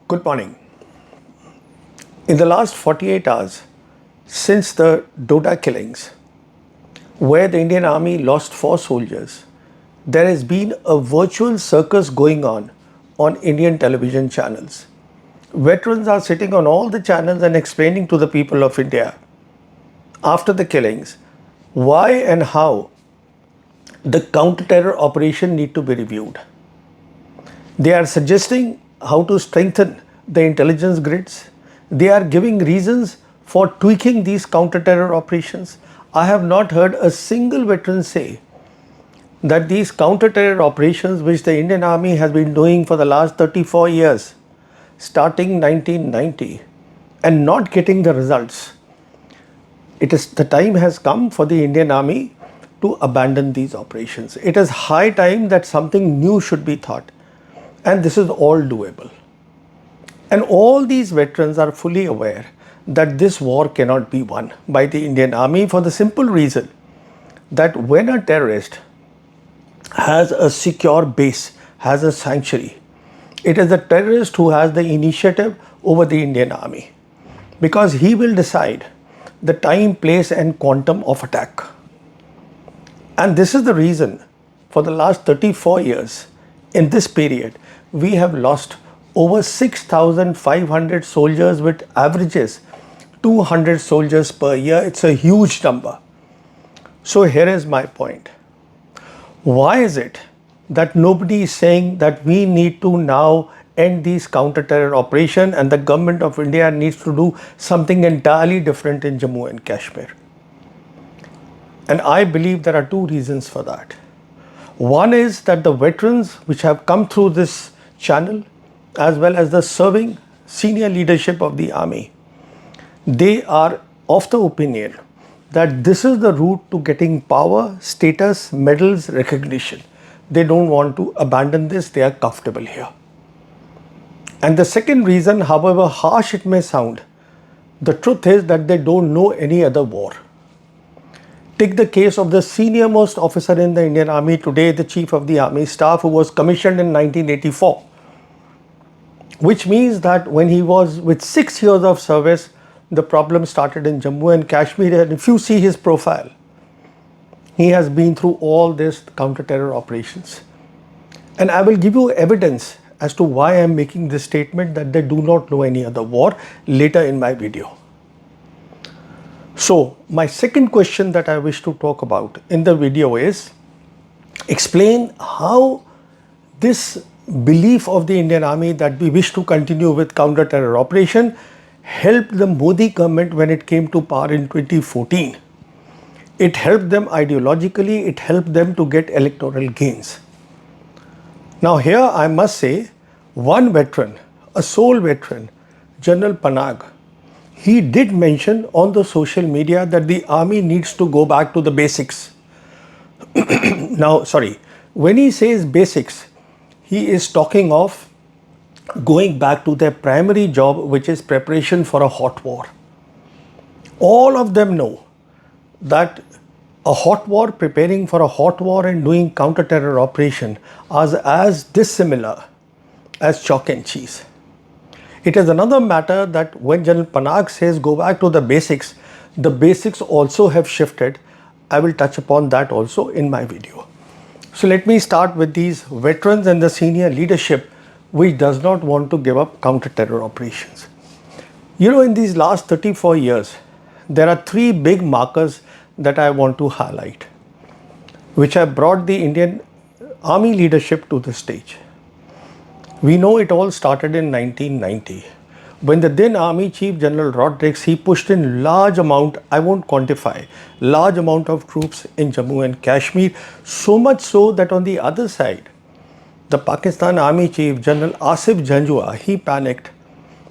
Good morning. In the last 48 hours, since the Doda killings, where the Indian Army lost 4 soldiers, there has been a virtual circus going on Indian television channels. Veterans are sitting on all the channels and explaining to the people of India after the killings why and how the counter-terror operation need to be reviewed. They are suggesting how to strengthen the intelligence grids. They are giving reasons for tweaking these counter-terror operations. I have not heard a single veteran say that these counter-terror operations which the Indian Army has been doing for the last 34 years, starting 1990, and not getting the results. The time has come for the Indian Army to abandon these operations. It is high time that something new should be thought. And this is all doable. And all these veterans are fully aware that this war cannot be won by the Indian Army for the simple reason that when a terrorist has a secure base, has a sanctuary, it is the terrorist who has the initiative over the Indian Army, because he will decide the time, place and quantum of attack. And this is the reason for the last 34 years, in this period, we have lost over 6,500 soldiers with averages 200 soldiers per year. It's a huge number. So here is my point. Why is it that nobody is saying that we need to now end these counter-terror operation and the government of India needs to do something entirely different in Jammu and Kashmir? And I believe there are 2 reasons for that. One is that the veterans which have come through this channel, as well as the serving senior leadership of the army, they are of the opinion that this is the route to getting power, status, medals, recognition. They don't want to abandon this, they are comfortable here. And the second reason, however harsh it may sound, the truth is that they don't know any other war. Take the case of the senior most officer in the Indian Army today, the Chief of the Army Staff, who was commissioned in 1984. Which means that when he was with 6 years of service, the problem started in Jammu and Kashmir. And if you see his profile, he has been through all these counter-terror operations. And I will give you evidence as to why I am making this statement that they do not know any other war later in my video. So, my second question that I wish to talk about in the video is explain how this belief of the Indian Army that we wish to continue with counter-terror operation helped the Modi government when it came to power in 2014. It helped them ideologically, it helped them to get electoral gains. Now here I must say, one veteran, a sole veteran, General Panag, he did mention on the social media that the army needs to go back to the basics. Now, when he says basics, he is talking of going back to their primary job, which is preparation for a hot war. All of them know that a hot war, preparing for a hot war and doing counter-terror operation are as dissimilar as chalk and cheese. It is another matter that when General Panag says go back to the basics also have shifted. I will touch upon that also in my video. So let me start with these veterans and the senior leadership which does not want to give up counter-terror operations. You know, in these last 34 years, there are 3 big markers that I want to highlight, which have brought the Indian Army leadership to the stage. We know it all started in 1990. When the then Army Chief General Rodrigues, he pushed in large amount, I won't quantify, large amount of troops in Jammu and Kashmir, so much so that on the other side, the Pakistan Army Chief General Asif Janjua, he panicked.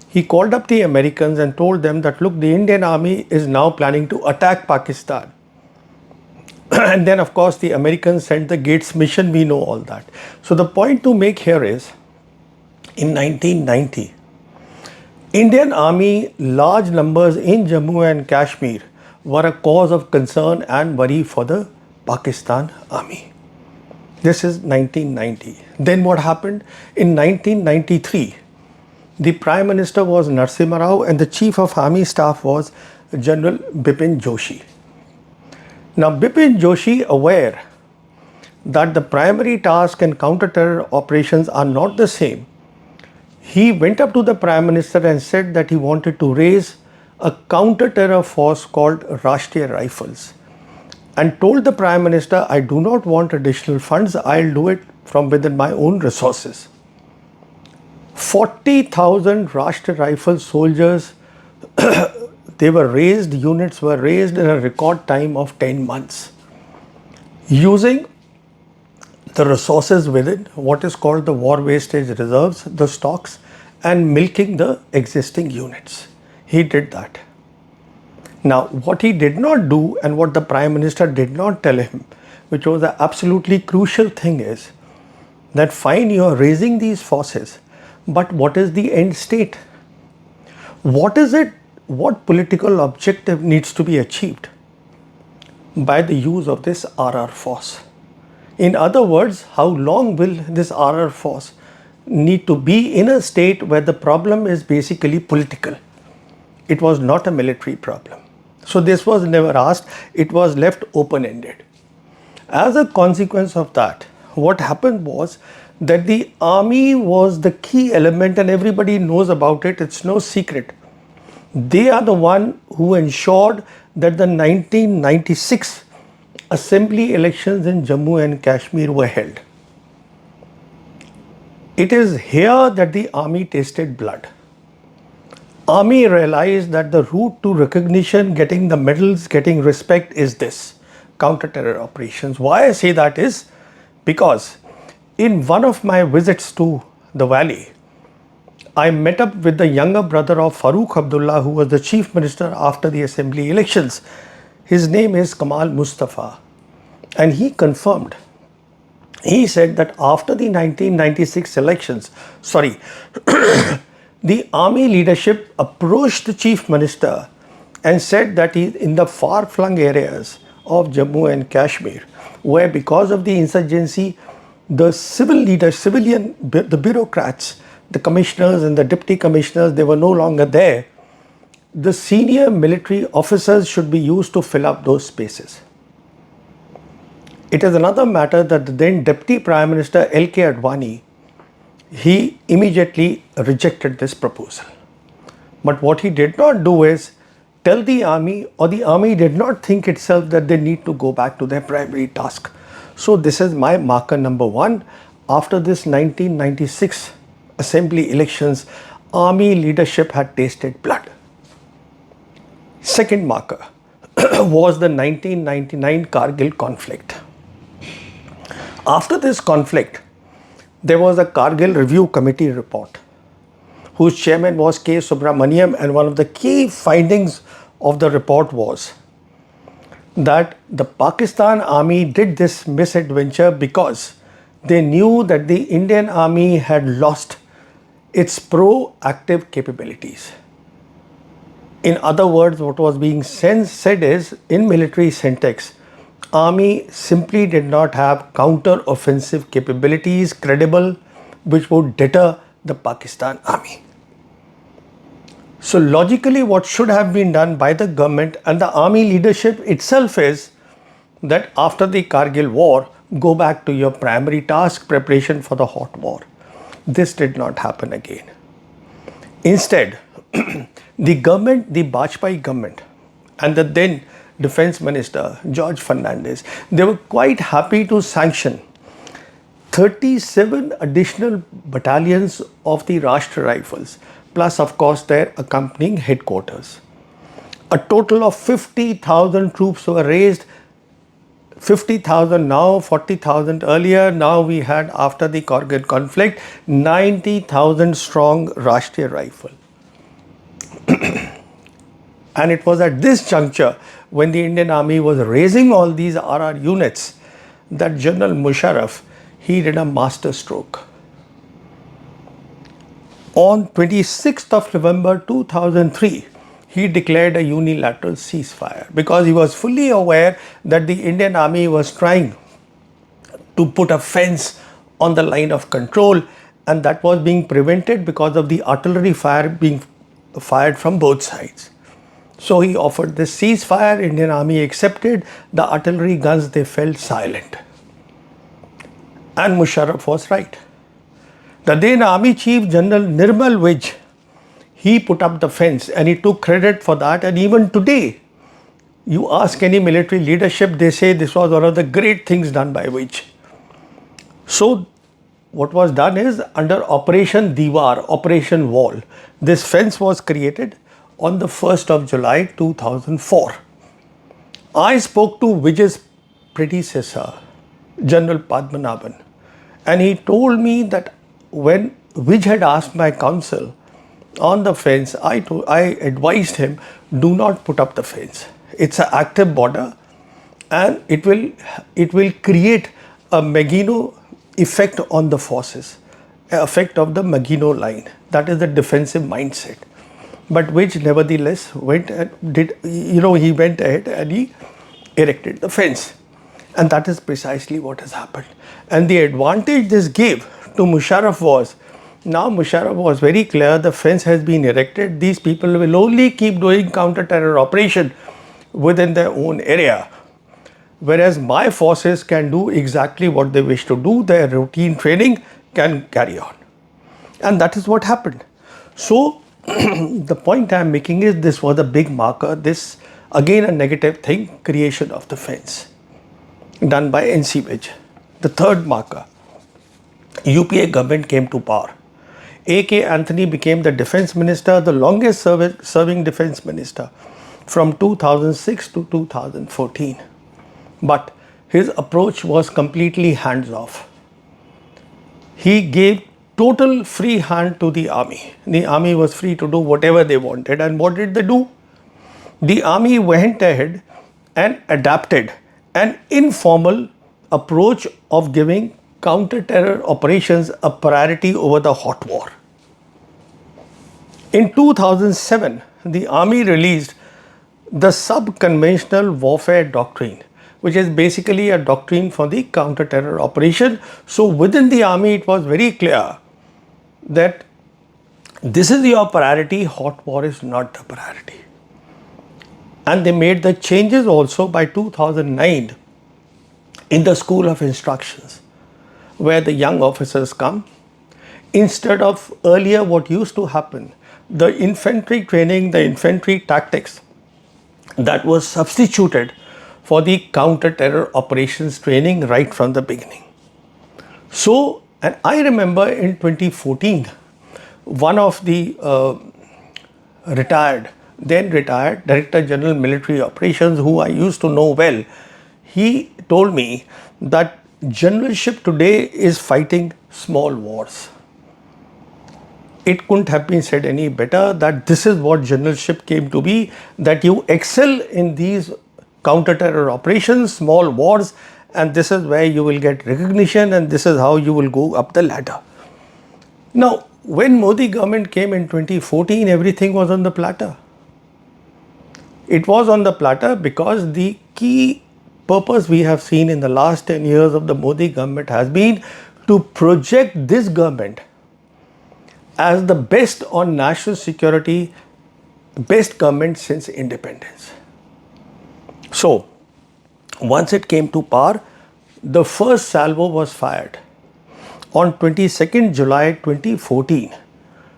He called up the Americans and told them that look, the Indian Army is now planning to attack Pakistan. And then of course the Americans sent the Gates mission, we know all that. So the point to make here is, in 1990, Indian Army large numbers in Jammu and Kashmir were a cause of concern and worry for the Pakistan Army. This is 1990. Then what happened? In 1993, The Prime Minister was Narasimha Rao and the Chief of Army Staff was General Bipin Joshi. Now, Bipin Joshi, aware that the primary task and counter-terror operations are not the same, he went up to the Prime Minister and said that he wanted to raise a counter-terror force called Rashtriya Rifles and told the Prime Minister, I do not want additional funds, I'll do it from within my own resources. 40,000 Rashtriya Rifle soldiers, units were raised in a record time of 10 months using the resources within what is called the war wastage reserves, the stocks, and milking the existing units. He did that. Now, what he did not do and what the Prime Minister did not tell him, which was an absolutely crucial thing, is that fine, you are raising these forces, but what is the end state? What is it? What political objective needs to be achieved by the use of this RR force? In other words, how long will this RR force need to be in a state where the problem is basically political? It was not a military problem. So this was never asked, it was left open-ended. As a consequence of that, what happened was that the army was the key element and everybody knows about it, it's no secret. They are the one who ensured that the 1996 assembly elections in Jammu and Kashmir were held. It is here that the army tasted blood. Army realized that the route to recognition, getting the medals, getting respect is this, counter-terror operations. Why I say that is because in one of my visits to the valley, I met up with the younger brother of Farooq Abdullah, who was the chief minister after the assembly elections. His name is Kamal Mustafa, and he confirmed. He said that after the 1996 elections, the army leadership approached the chief minister and said that in the far-flung areas of Jammu and Kashmir, where because of the insurgency, the the bureaucrats, the commissioners and the deputy commissioners, they were no longer there. The senior military officers should be used to fill up those spaces. It is another matter that the then Deputy Prime Minister L.K. Advani, he immediately rejected this proposal. But what he did not do is tell the army, or the army did not think itself that they need to go back to their primary task. So this is my marker number one. After this 1996 assembly elections, army leadership had tasted blood. Second marker was the 1999 Kargil conflict. After this conflict, there was a Kargil Review Committee report, whose chairman was K. Subramaniam, and one of the key findings of the report was that the Pakistan army did this misadventure because they knew that the Indian army had lost its proactive capabilities. In other words, what was being said is, in military syntax, army simply did not have counter-offensive capabilities credible, which would deter the Pakistan army. So logically, what should have been done by the government and the army leadership itself is that after the Kargil war, go back to your primary task, preparation for the hot war. This did not happen again. Instead, the government, the Bajpayee government, and the then Defense Minister, George Fernandez, they were quite happy to sanction 37 additional battalions of the Rashtriya Rifles, plus of course their accompanying headquarters. A total of 50,000 troops were raised, 50,000 now, 40,000 earlier. Now we had, after the Kargil conflict, 90,000 strong Rashtriya Rifle. And it was at this juncture, when the Indian Army was raising all these RR units, that General Musharraf, he did a master stroke. On 26th of November 2003, he declared a unilateral ceasefire because he was fully aware that the Indian Army was trying to put a fence on the line of control, and that was being prevented because of the artillery fire being fired from both sides. So he offered this ceasefire. Indian army accepted. The artillery guns, they fell silent. And Musharraf was right. The then Army Chief General Nirmal Vij, he put up the fence and he took credit for that. And even today, you ask any military leadership, they say this was one of the great things done by Vij. So what was done is, under Operation Diwar, Operation Wall, this fence was created on the 1st of July 2004. I spoke to Vijay's predecessor, General Padmanabhan, and he told me that when Vij had asked my counsel on the fence, I advised him, do not put up the fence. It's an active border and it will create a Maginot effect on the forces, effect of the Maginot line. That is the defensive mindset. But which nevertheless went and he went ahead and he erected the fence. And that is precisely what has happened. And the advantage this gave to Musharraf was, now Musharraf was very clear, the fence has been erected. These people will only keep doing counter-terror operation within their own area. Whereas my forces can do exactly what they wish to do, their routine training can carry on. And that is what happened. So the point I am making is, this was a big marker. This again a negative thing, creation of the fence done by NC Vij. The third marker, UPA government came to power. A.K. Anthony became the defense minister, the longest serving defense minister from 2006 to 2014. But his approach was completely hands off. He gave total free hand to the army. The army was free to do whatever they wanted. And what did they do? The army went ahead and adapted an informal approach of giving counter-terror operations a priority over the hot war. In 2007, the army released the Sub-Conventional Warfare Doctrine, which is basically a doctrine for the counter-terror operation. So within the army, it was very clear that this is your priority, hot war is not the priority. And they made the changes also by 2009 in the School of Instructions, where the young officers come. Instead of earlier what used to happen, the infantry training, the infantry tactics, that was substituted for the counter-terror operations training right from the beginning. So, and I remember in 2014, one of the then retired Director General Military Operations, who I used to know well, he told me that generalship today is fighting small wars. It couldn't have been said any better that this is what generalship came to be, that you excel in these counter-terror operations, small wars, and this is where you will get recognition and this is how you will go up the ladder. Now, when Modi government came in 2014, everything was on the platter. It was on the platter because the key purpose we have seen in the last 10 years of the Modi government has been to project this government as the best on national security, best government since independence. So, once it came to power, the first salvo was fired on 22nd July 2014,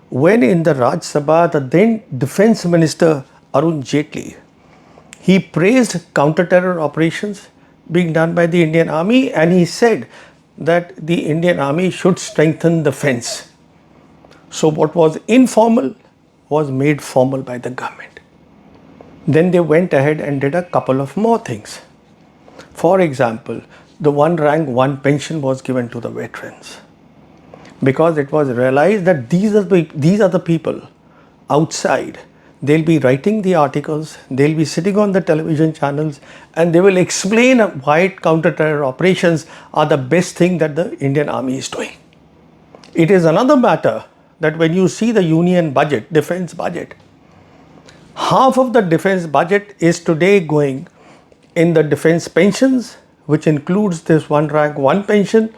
when in the Raj Sabha, the then Defense Minister Arun Jaitley, he praised counter-terror operations being done by the Indian Army, and he said that the Indian Army should strengthen the fence. So what was informal was made formal by the government. Then they went ahead and did a couple of more things. For example, the one rank, one pension was given to the veterans, because it was realized that these are the people outside. They'll be writing the articles, they'll be sitting on the television channels, and they will explain why counter-terror operations are the best thing that the Indian Army is doing. It is another matter that when you see the union budget, defense budget, half of the defense budget is today going in the defense pensions, which includes this one rank, one pension,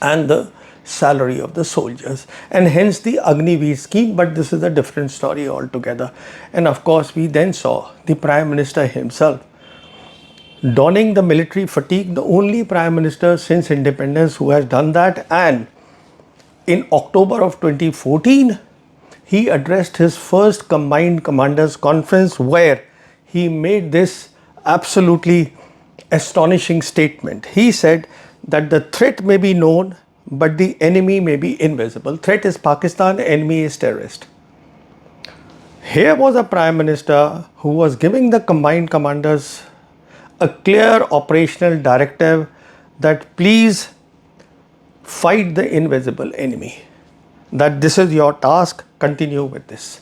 and the salary of the soldiers, and hence the Agniveer scheme. But this is a different story altogether. And of course, we then saw the Prime Minister himself donning the military fatigue, the only Prime Minister since independence who has done that. And in October of 2014, he addressed his first combined commanders conference, where he made this absolutely astonishing statement. He said that the threat may be known, but the enemy may be invisible. Threat is Pakistan, enemy is terrorist. Here was a Prime Minister who was giving the combined commanders a clear operational directive that please fight the invisible enemy, that this is your task, continue with this.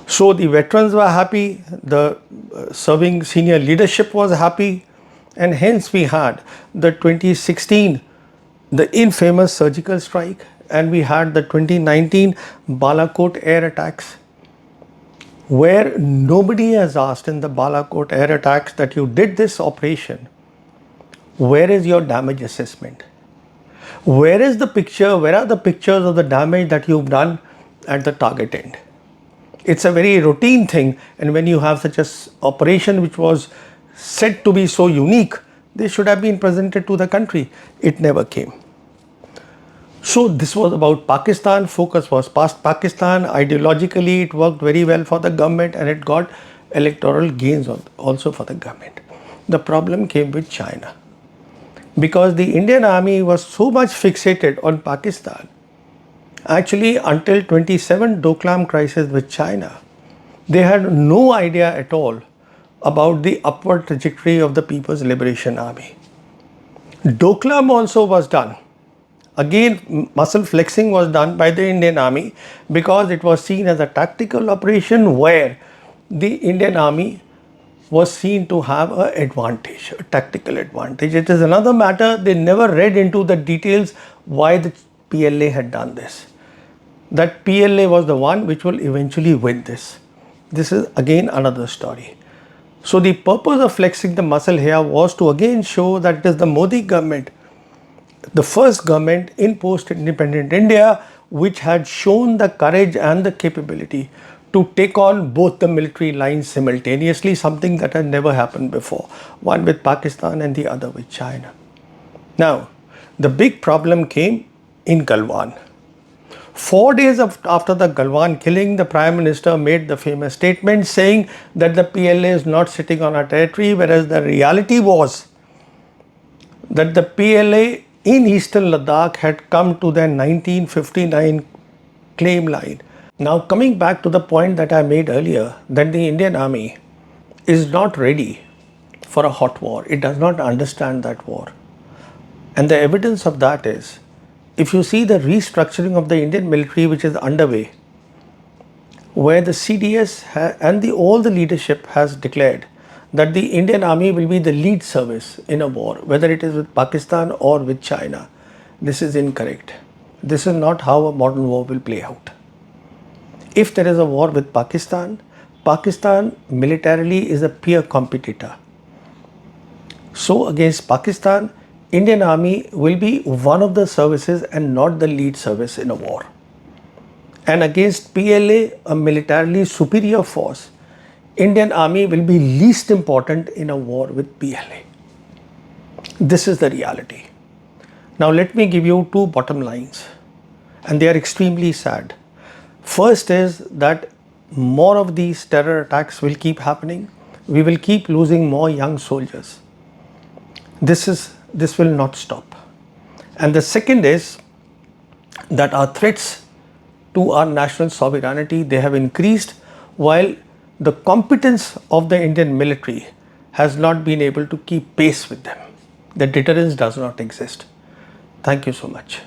So the veterans were happy, the serving senior leadership was happy, and hence we had the 2016, the infamous surgical strike, and we had the 2019 Balakot air attacks, where nobody has asked in the Balakot air attacks that you did this operation, where is your damage assessment? Where is the picture? Where are the pictures of the damage that you've done at the target end? It's a very routine thing, and when you have such an operation which was said to be so unique, they should have been presented to the country. It never came. So this was about Pakistan, focus was past Pakistan. Ideologically, it worked very well for the government, and it got electoral gains also for the government. The problem came with China, because the Indian army was so much fixated on Pakistan. Actually, until 27 Doklam crisis with China, they had no idea at all about the upward trajectory of the People's Liberation Army. Doklam also was done. Again, muscle flexing was done by the Indian army, because it was seen as a tactical operation where the Indian army was seen to have an advantage, a tactical advantage. It is another matter, they never read into the details why the PLA had done this. That PLA was the one which will eventually win this. This is again another story. So the purpose of flexing the muscle here was to again show that it is the Modi government, the first government in post-independent India, which had shown the courage and the capability to take on both the military lines simultaneously, something that had never happened before, one with Pakistan and the other with China. Now, the big problem came in Galwan. 4 days after the Galwan killing, the Prime Minister made the famous statement saying that the PLA is not sitting on our territory, whereas the reality was that the PLA in eastern Ladakh had come to their 1959 claim line. Now, coming back to the point that I made earlier, that the Indian army is not ready for a hot war. It does not understand that war. And the evidence of that is, if you see the restructuring of the Indian military which is underway, where the CDS and all the leadership has declared that the Indian army will be the lead service in a war, whether it is with Pakistan or with China. This is incorrect. This is not how a modern war will play out. If there is a war with Pakistan, Pakistan militarily is a peer competitor. So against Pakistan, Indian army will be one of the services and not the lead service in a war. And against PLA, a militarily superior force, Indian army will be least important in a war with PLA. This is the reality. Now let me give you two bottom lines, and they are extremely sad. First is that more of these terror attacks will keep happening. We will keep losing more young soldiers. This will not stop. And the second is that our threats to our national sovereignty, they have increased, while the competence of the Indian military has not been able to keep pace with them. The deterrence does not exist. Thank you so much.